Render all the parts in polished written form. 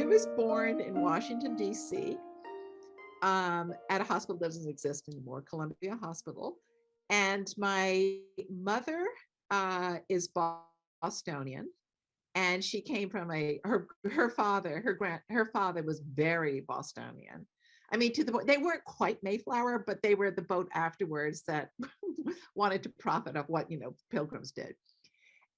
was born in Washington, D.C., at a hospital that doesn't exist anymore, Columbia Hospital. And my mother is Bostonian, and she came from her father, her father was very Bostonian. I mean, to the point, they weren't quite Mayflower, but they were the boat afterwards that wanted to profit off what, Pilgrims did.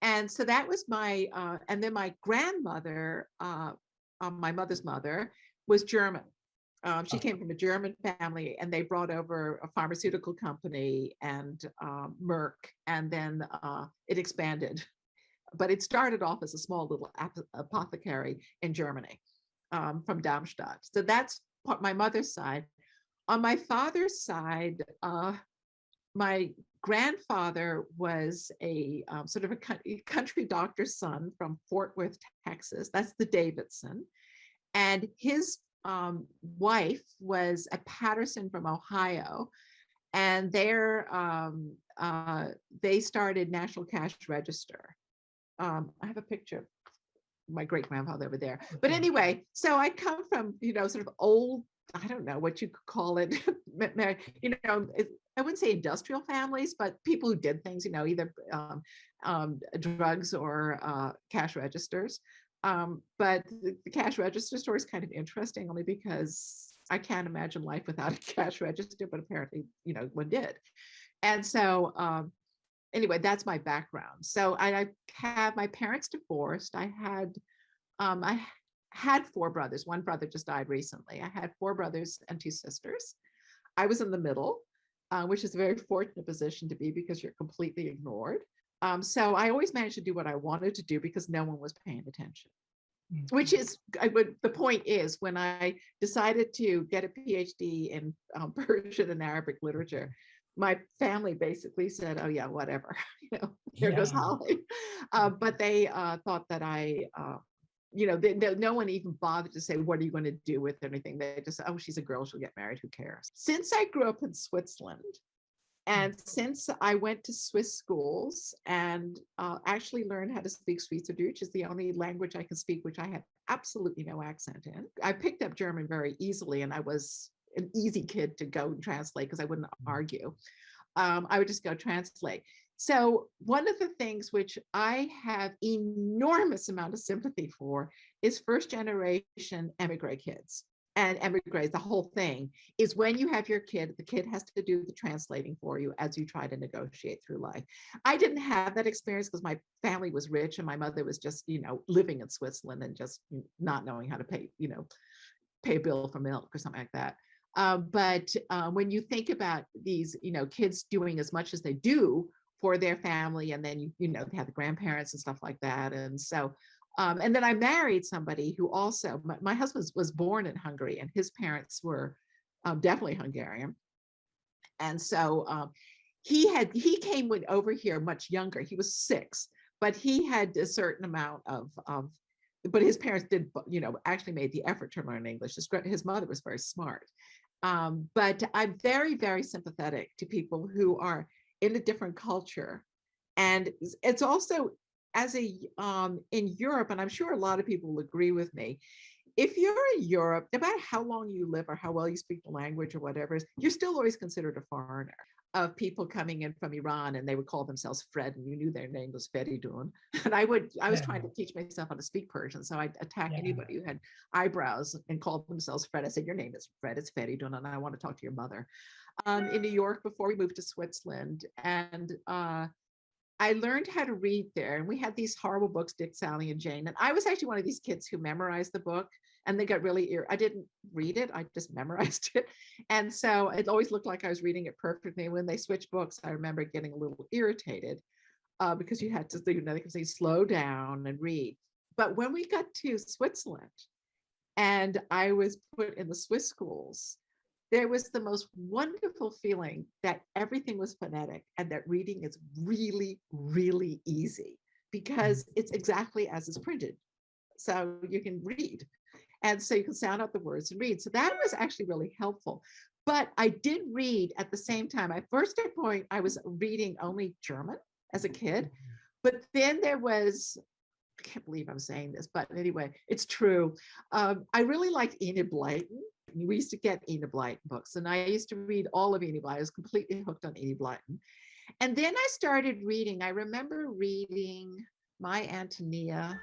And so that was and then my grandmother, my mother's mother, was German. She came from a German family, and they brought over a pharmaceutical company and Merck, and then it expanded. But it started off as a small little apothecary in Germany, from Darmstadt. So that's my mother's side. On my father's side, my grandfather was a sort of a country doctor's son from Fort Worth, Texas. That's the Davidson. And his wife was a Patterson from Ohio. And they started National Cash Register. I have a picture of my great grandfather over there. But anyway, so I come from, sort of old, I don't know what you could call it, I wouldn't say industrial families, but people who did things, either drugs or cash registers. But the cash register story is kind of interesting, only because I can't imagine life without a cash register, but apparently, one did. And so anyway, that's my background. So I have my parents divorced. I had 4 brothers. One brother just died recently. I had 4 brothers and 2 sisters. I was in the middle, which is a very fortunate position to be because you're completely ignored. So I always managed to do what I wanted to do because no one was paying attention. Which is, the point is, when I decided to get a PhD in Persian and Arabic literature, my family basically said, "Oh yeah, whatever, there goes Holly." But they thought that no one even bothered to say, "What are you going to do with anything?" They just said, "Oh, she's a girl, she'll get married, who cares?" Since I grew up in Switzerland, and since I went to Swiss schools and actually learned how to speak Schweizerdeutsch, which is the only language I can speak, which I have absolutely no accent in. I picked up German very easily, and I was an easy kid to go and translate because I wouldn't argue. I would just go translate. So one of the things which I have enormous amount of sympathy for is first generation emigre kids. And emigres, the whole thing is when you have your kid, the kid has to do the translating for you as you try to negotiate through life. I didn't have that experience because my family was rich and my mother was just, living in Switzerland and just not knowing how to pay a bill for milk or something like that. But when you think about these, kids doing as much as they do for their family, and then, they have the grandparents and stuff like that. And so, and then I married somebody who also, my husband was born in Hungary and his parents were definitely Hungarian. And so he came over here much younger. He was 6, but he had a certain amount of but his parents did, actually made the effort to learn English. His mother was very smart. But I'm very, very sympathetic to people who are in a different culture. And it's also, as in Europe, and I'm sure a lot of people will agree with me, if you're in Europe, no matter how long you live or how well you speak the language or whatever, you're still always considered a foreigner. Of people coming in from Iran, and they would call themselves Fred, and you knew their name was Faridzadeh. And I was trying to teach myself how to speak Persian, so I'd attack anybody who had eyebrows and called themselves Fred. I said, "Your name is Fred, it's Faridzadeh, and I want to talk to your mother." In New York, before we moved to Switzerland, and I learned how to read there, and we had these horrible books, Dick, Sally, and Jane. And I was actually one of these kids who memorized the book, and they got really I didn't read it, I just memorized it. And so it always looked like I was reading it perfectly. When they switched books, I remember getting a little irritated because you had to, they could say, slow down and read. But when we got to Switzerland and I was put in the Swiss schools, there was the most wonderful feeling that everything was phonetic and that reading is really, really easy because it's exactly as it's printed. So you can read. And so you can sound out the words and read. So that was actually really helpful. But I did read at the same time. At first point, I was reading only German as a kid. But then there was I can't believe I'm saying this, but anyway, it's true. I really liked Enid Blyton. We used to get Enid Blyton books, and I used to read all of Enid Blyton. I was completely hooked on Enid Blyton. And then I started reading. I remember reading My Antonia.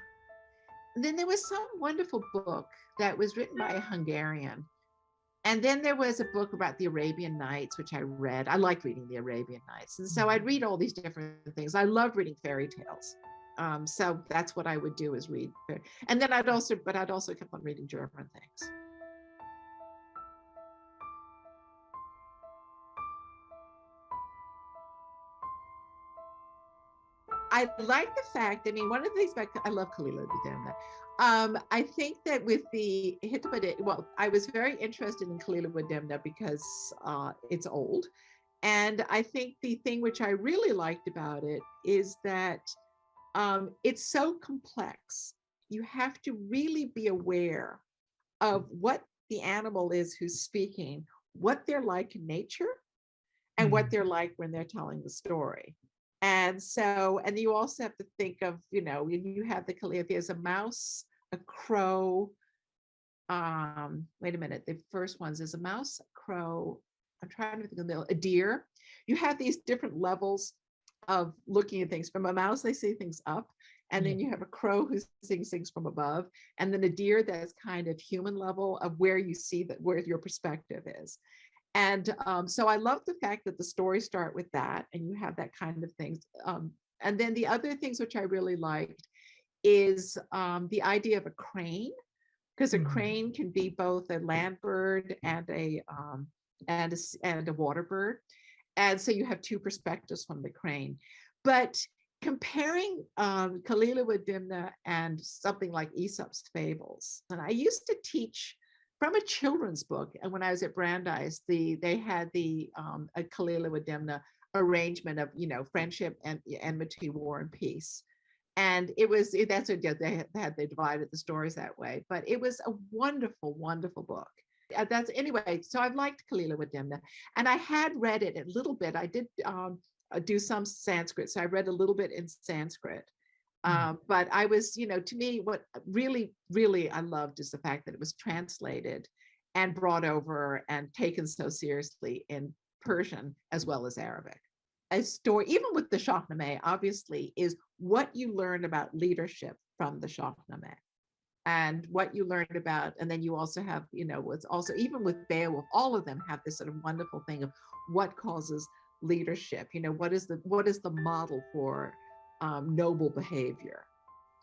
And then there was some wonderful book that was written by a Hungarian. And then there was a book about the Arabian Nights, which I read. I like reading the Arabian Nights. And so I'd read all these different things. I loved reading fairy tales. So that's what I would do, is read. And then I'd also kept on reading German things. I like the fact, I mean, one of the things about, I love Kalila Budemna. I think that with the Hittite, well, I was very interested in Kalila Budemna because it's old. And I think the thing which I really liked about it is that it's so complex. You have to really be aware of what the animal is who's speaking, what they're like in nature, and what they're like when they're telling the story. And so, and you also have to think of, you have the Kalila, there's a mouse, a crow. Wait a minute, the first ones is a mouse, a crow. I'm trying to think of a deer. You have these different levels of looking at things. From a mouse, they see things up. And then you have a crow who sees things from above. And then a deer that's kind of human level of where you see that, where your perspective is. And so I love the fact that the stories start with that, and you have that kind of things. And then the other things which I really liked is the idea of a crane, because a crane can be both a land bird and a water bird. And so you have two perspectives from the crane. But comparing Kalila Dimna and something like Aesop's Fables, and I used to teach from a children's book, and when I was at Brandeis, they had a Kalila Dimna arrangement of friendship and enmity, war and peace, and that's what they divided the stories that way. But it was a wonderful, wonderful book. That's anyway. So I've liked Kalila Dimna, and I had read it a little bit. I did do some Sanskrit, so I read a little bit in Sanskrit. But I was, to me, what really, really I loved is the fact that it was translated and brought over and taken so seriously in Persian as well as Arabic. A story, even with the Shahnameh, obviously, is what you learn about leadership from the Shahnameh and what you learned about. And then you also have, what's also, even with Beowulf, all of them have this sort of wonderful thing of what causes leadership. What is the model for noble behavior,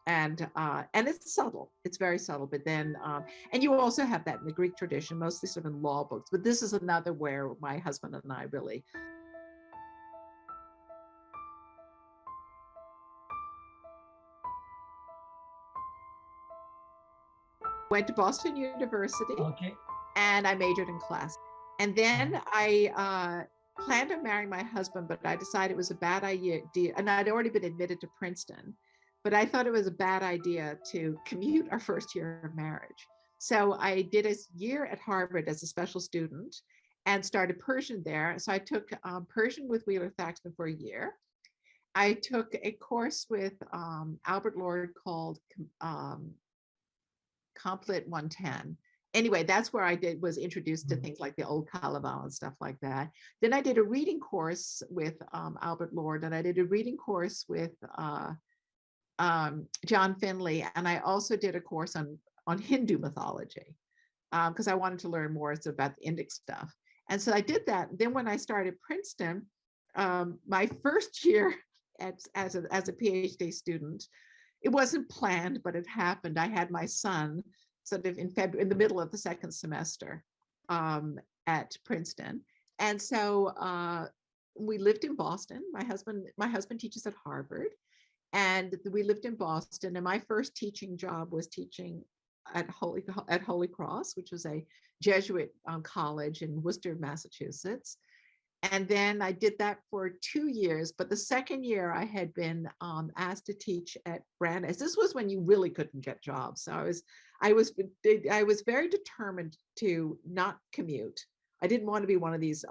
and it's subtle. It's very subtle. But then, and you also have that in the Greek tradition, mostly sort of in law books. But this is another where my husband and I really. Went to Boston University, and I majored in class. And then I planned on marrying my husband, but I decided it was a bad idea. And I'd already been admitted to Princeton, but I thought it was a bad idea to commute our first year of marriage. So I did a year at Harvard as a special student and started Persian there. So I took Persian with Wheeler Thaxton for a year. I took a course with Albert Lord called Complet 110. Anyway, that's where I was introduced to things like the old Kalaval and stuff like that. Then I did a reading course with Albert Lord, and I did a reading course with John Finley, and I also did a course on Hindu mythology because I wanted to learn more about the Indic stuff. And so I did that. Then when I started Princeton, my first year as a PhD student, it wasn't planned, but it happened. I had my son sort of in the middle of the second semester at Princeton. And so we lived in Boston. My husband teaches at Harvard, and we lived in Boston. And my first teaching job was teaching at Holy Cross, which was a Jesuit college in Worcester, Massachusetts. And then I did that for 2 years. But the second year I had been asked to teach at Brandeis. This was when you really couldn't get jobs. So I was very determined to not commute. I didn't want to be one of these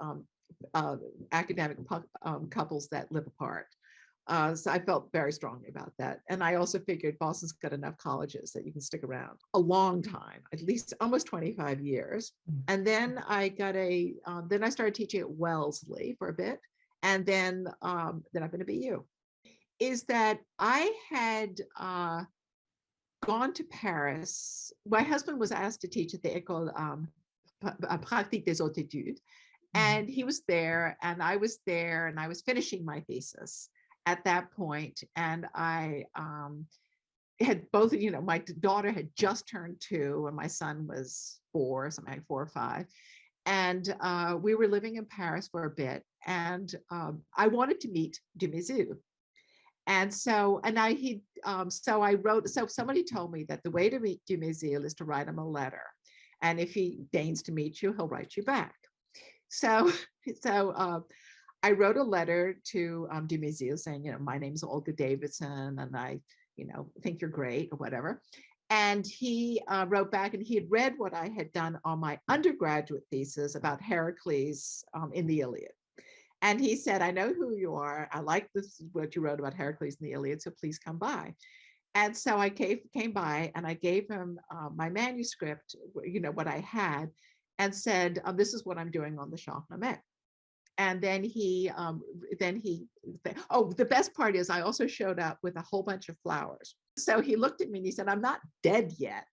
academic couples that live apart. So I felt very strongly about that. And I also figured Boston's got enough colleges that you can stick around a long time, at least almost 25 years. And then I got then I started teaching at Wellesley for a bit. And then I've been at BU. Is that I had gone to Paris. My husband was asked to teach at the École Pratique des Hautes Études. And he was there, and I was there, and I was finishing my thesis at that point. And I had both, my daughter had just turned 2, and my son was 4, something like 4 or 5. And we were living in Paris for a bit, and I wanted to meet Dumézil. And so, so somebody told me that the way to meet Dumézil is to write him a letter. And if he deigns to meet you, he'll write you back. So I wrote a letter to Dumézil saying, my name's Olga Davidson, and I, think you're great or whatever. And he wrote back, and he had read what I had done on my undergraduate thesis about Heracles in the Iliad. And he said, I know who you are. I like this, what you wrote about Heracles in the Iliad, so please come by. And so I came by, and I gave him my manuscript, what I had, and said, this is what I'm doing on the Shahnameh. And then the best part is I also showed up with a whole bunch of flowers. So he looked at me and he said, I'm not dead yet.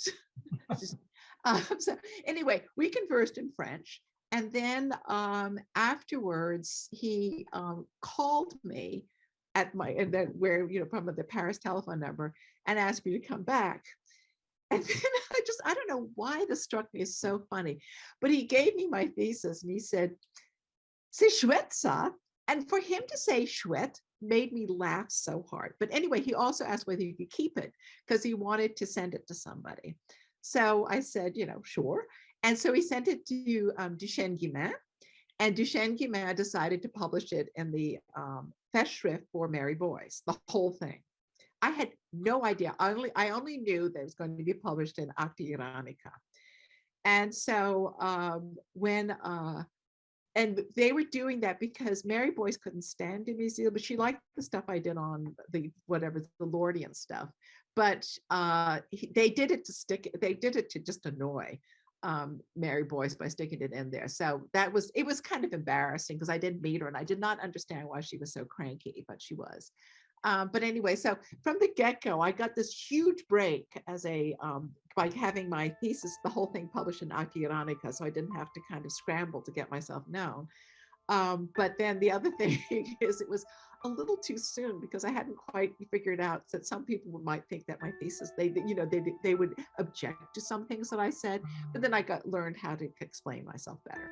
So anyway, we conversed in French. And then afterwards, he called me at from the Paris telephone number and asked me to come back. And then I don't know why this struck me as so funny, but he gave me my thesis and he said, c'est chouette ça. And for him to say chouette made me laugh so hard. But anyway, he also asked whether you could keep it because he wanted to send it to somebody. So I said, sure. And so he sent it to Duchesne-Guillemin, and Duchesne-Guillemin decided to publish it in the Festschrift for Merry Boys, the whole thing. I had no idea. I only knew that it was going to be published in Acta Iranica. And so and they were doing that because Mary Boyce couldn't stand Dumézil, but she liked the stuff I did on the Lordian stuff. But they did it to just annoy Mary Boyce by sticking it in there. So it was kind of embarrassing because I didn't meet her and I did not understand why she was so cranky, but she was. But anyway, so from the get-go, I got this huge break as by having my thesis, the whole thing published in Acta Iranica, so I didn't have to kind of scramble to get myself known. But then the other thing is it was a little too soon because I hadn't quite figured out that some people might think that my thesis, they would object to some things that I said, but then I learned how to explain myself better.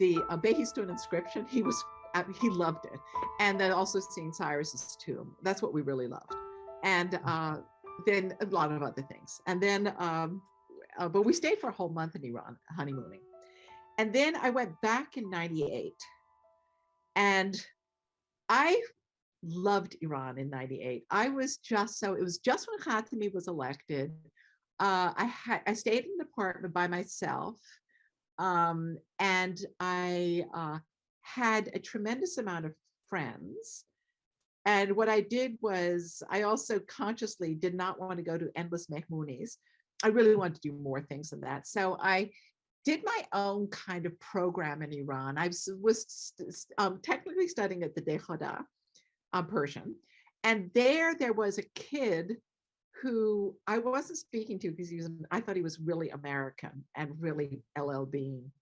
The Behistun inscription, he loved it. And then also seeing Cyrus's tomb. That's what we really loved. And then a lot of other things. And then, but we stayed for a whole month in Iran, honeymooning. And then I went back in 98. And I loved Iran in 98. It was just when Khatami was elected. I stayed in an apartment by myself. And I had a tremendous amount of friends. And what I did was I also consciously did not want to go to endless Mehmounis. I really wanted to do more things than that. So I did my own kind of program in Iran. I was technically studying at the Dekhoda Persian. And there was a kid who I wasn't speaking to because I thought he was really American and really LL Bean.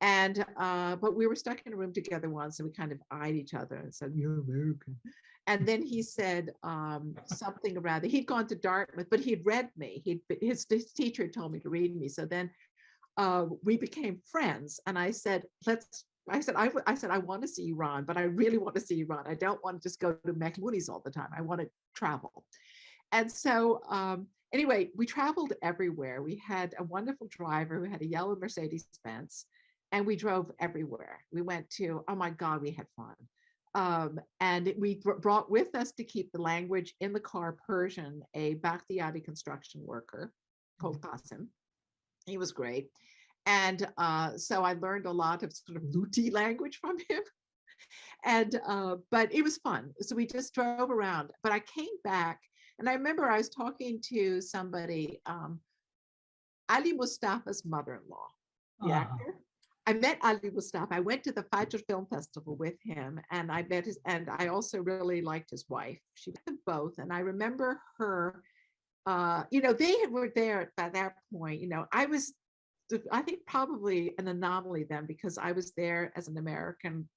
And but we were stuck in a room together once and we kind of eyed each other and said, "You're American." And then he said something around that he'd gone to Dartmouth, but he'd read me. His teacher had told me to read me. So then we became friends. And I said, I want to see Iran, but I really want to see Iran. I don't want to just go to Mehmounis all the time. I want to travel. And so anyway, we traveled everywhere. We had a wonderful driver who had a yellow Mercedes-Benz, and we drove everywhere. We went to, oh my God, we had fun. And we brought with us to keep the language in the car Persian, a Bakhtiyari construction worker called Qasim. He was great. And so I learned a lot of sort of Luti language from him. And but it was fun. So we just drove around. But I came back, and I remember I was talking to somebody, Ali Mustafa's mother-in-law, the Uh-huh. actor. I met Ali Mustafa. I went to the Fajr Film Festival with him, and I met his, and I also really liked his wife. She met them both, and I remember her. They were there by that point. I think probably an anomaly then, because I was there as an American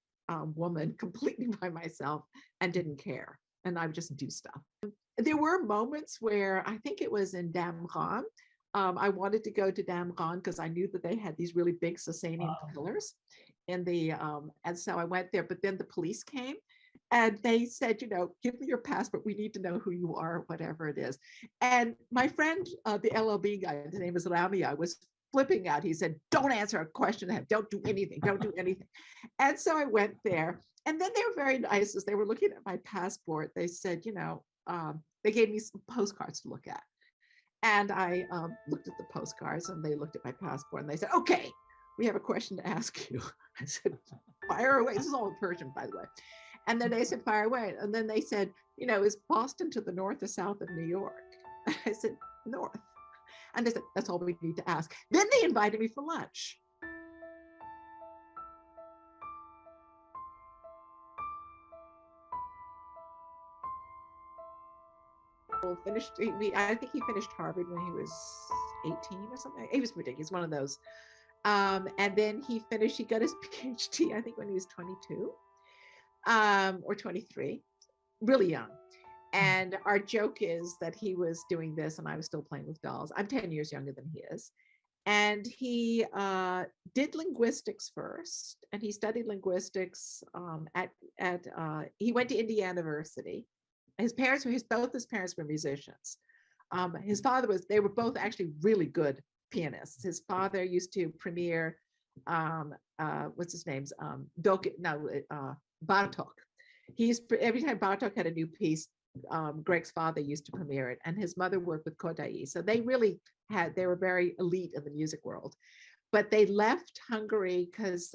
woman completely by myself and didn't care, and I would just do stuff. There were moments where I think it was in Damran. I wanted to go to Damran because I knew that they had these really big Sasanian Wow. pillars in the, and so I went there. But then the police came, and they said, give me your passport. We need to know who you are, whatever it is. And my friend, the LLB guy, his name is Lamia, was flipping out. He said, don't answer a question. Don't do anything. Don't do anything. And so I went there. And then they were very nice as they were looking at my passport. They said, they gave me some postcards to look at. And I looked at the postcards, and they looked at my passport, and they said, okay, we have a question to ask you. I said, fire away. This is all in Persian, by the way. And then they said, fire away. And then they said, is Boston to the north or south of New York? And I said, north. And they said, that's all we need to ask. Then they invited me for lunch. I think he finished Harvard when he was 18 or something. He was ridiculous, one of those. And then he got his PhD, I think when he was 22 or 23, really young. And our joke is that he was doing this and I was still playing with dolls. I'm 10 years younger than he is. And he did linguistics first, and he studied linguistics he went to Indiana University. Both his parents were musicians. His father they were both actually really good pianists. His father used to premiere, what's his name's, Bartok. Every time Bartok had a new piece, Greg's father used to premiere it, and his mother worked with Kodai. So they were very elite in the music world. But they left Hungary because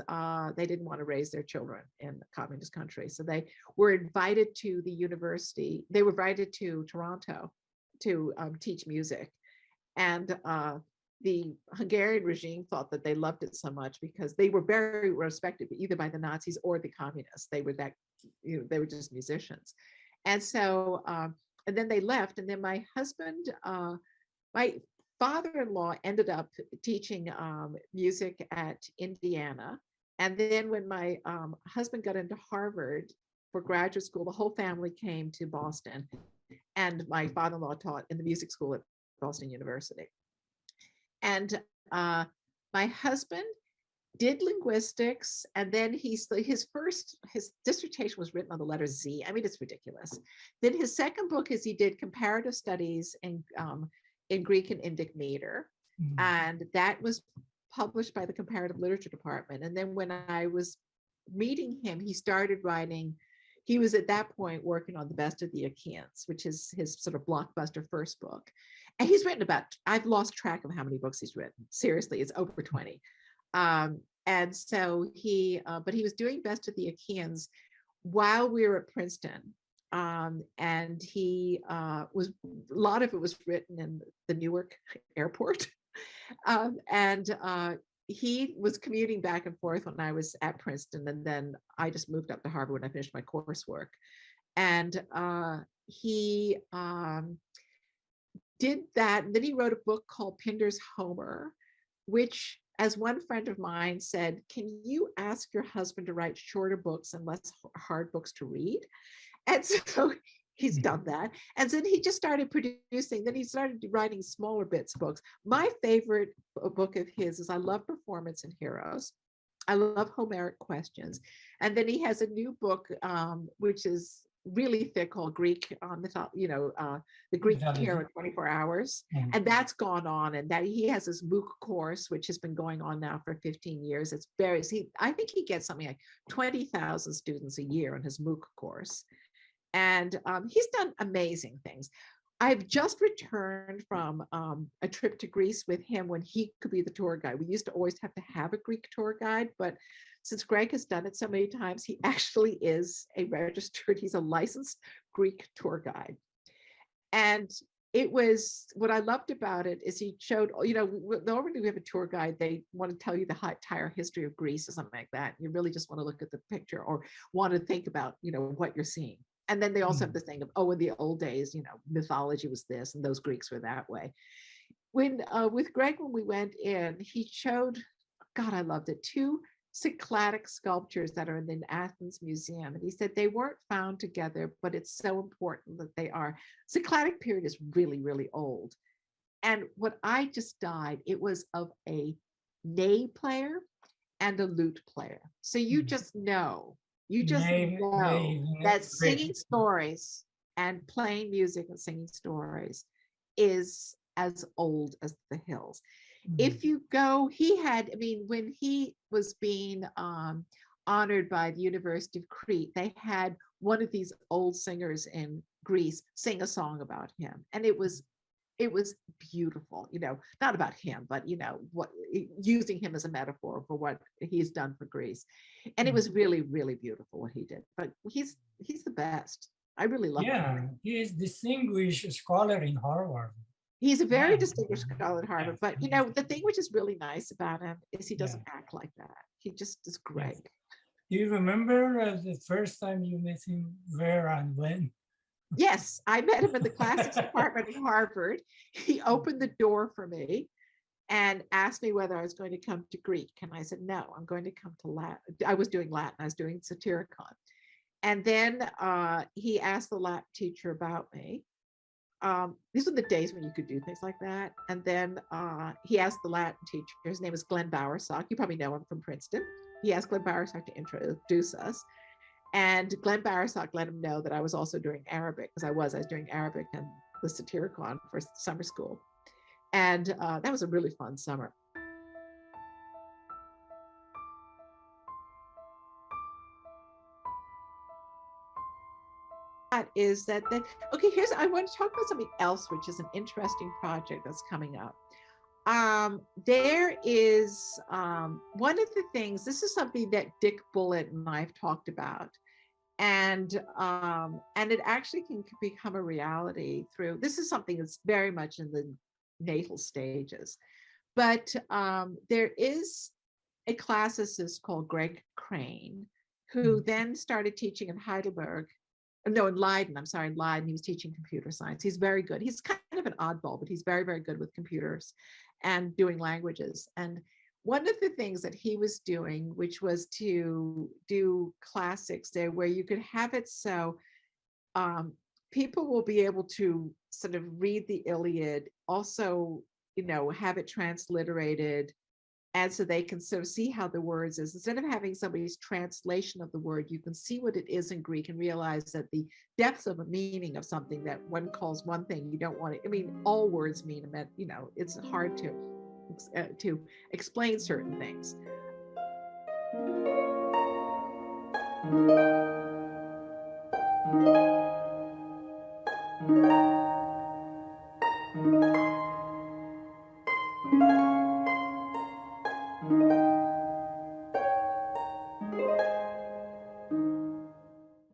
they didn't want to raise their children in a communist country. So they were invited to the university. They were invited to Toronto to teach music. And the Hungarian regime thought that they loved it so much because they were very respected either by the Nazis or the communists. They were they were just musicians. And so, and then they left. And then my father-in-law ended up teaching music at Indiana. And then when my husband got into Harvard for graduate school, the whole family came to Boston. And my father-in-law taught in the music school at Boston University. And my husband did linguistics, and then his dissertation was written on the letter Z. I mean, it's ridiculous. Then his second book is he did comparative studies in Greek and Indic meter, and that was published by the comparative literature department. And then when I was meeting him, he started writing. He was at that point working on The Best of the Achaeans, which is his sort of blockbuster first book. And he's written I've lost track of how many books he's written. Seriously, it's over 20. And so but he was doing Best of the Achaeans while we were at Princeton. And he a lot of it was written in the Newark airport. And he was commuting back and forth when I was at Princeton. And then I just moved up to Harvard when I finished my coursework. And he did that. And then he wrote a book called Pindar's Homer, which, as one friend of mine said, can you ask your husband to write shorter books and less hard books to read? And so he's done that. And then he just started producing, then he started writing smaller books. My favorite book of his is I Love Performance and Heroes. I love Homeric Questions. And then he has a new book, which is really thick, called Greek the Greek Hero in 24 Hours. And that's gone on, and that he has this MOOC course, which has been going on now for 15 years. I think he gets something like 20,000 students a year in his MOOC course. And he's done amazing things. I've just returned from a trip to Greece with him when he could be the tour guide. We used to always have to have a Greek tour guide, but since Greg has done it so many times, he actually is he's a licensed Greek tour guide. And it was, what I loved about it is he showed, normally we have a tour guide, they want to tell you the entire history of Greece or something like that. You really just want to look at the picture or want to think about, what you're seeing. And then they also have the thing of, in the old days, mythology was this and those Greeks were that way. When with Greg, when we went in, he showed, God, I loved it, two Cycladic sculptures that are in the Athens Museum. And he said they weren't found together, but it's so important that they are. Cycladic period is really, really old. And what I just died, it was of a ney player and a lute player. So you just know. You just know that singing stories and playing music and singing stories is as old as the hills. If you go, when he was being honored by the University of Crete, they had one of these old singers in Greece sing a song about him. And it was beautiful, not about him, but what, using him as a metaphor for what he's done for Greece. And it was really, really beautiful what he did. But he's the best. I really love him. Yeah, he is distinguished scholar in Harvard. He's a very distinguished scholar at Harvard. But the thing which is really nice about him is he doesn't act like that. He just is great. Yes. Do you remember the first time you met him, where and when? Yes, I met him in the classics department at Harvard. He opened the door for me and asked me whether I was going to come to Greek. And I said, no, I'm going to come to Latin. I was doing Latin. I was doing Satyricon. And then he asked the Latin teacher about me. These were the days when you could do things like that. And then he asked the Latin teacher, his name is Glenn Bowersock. You probably know him from Princeton. He asked Glenn Bowersock to introduce us. And Glenn Bowersock let him know that I was also doing Arabic, because I was doing Arabic and the Satyricon for summer school. And that was a really fun summer. Is that okay, I want to talk about something else, which is an interesting project that's coming up. There is one of the things, this is something that Dick Bullitt and I've talked about, and it actually can become a reality through, this is something that's very much in the natal stages, but there is a classicist called Greg Crane, who then started teaching in Heidelberg. No, in Leiden, in Leiden, he was teaching computer science. He's very good. He's kind of an oddball, but he's very, very good with computers and doing languages. And one of the things that he was doing, which was to do classics there, where you could have it so people will be able to sort of read the Iliad, also, have it transliterated, and so they can sort of see how the words is. Instead of having somebody's translation of the word, you can see what it is in Greek and realize that the depths of a meaning of something that one calls one thing, you don't want it. All words mean, it's hard to explain certain things.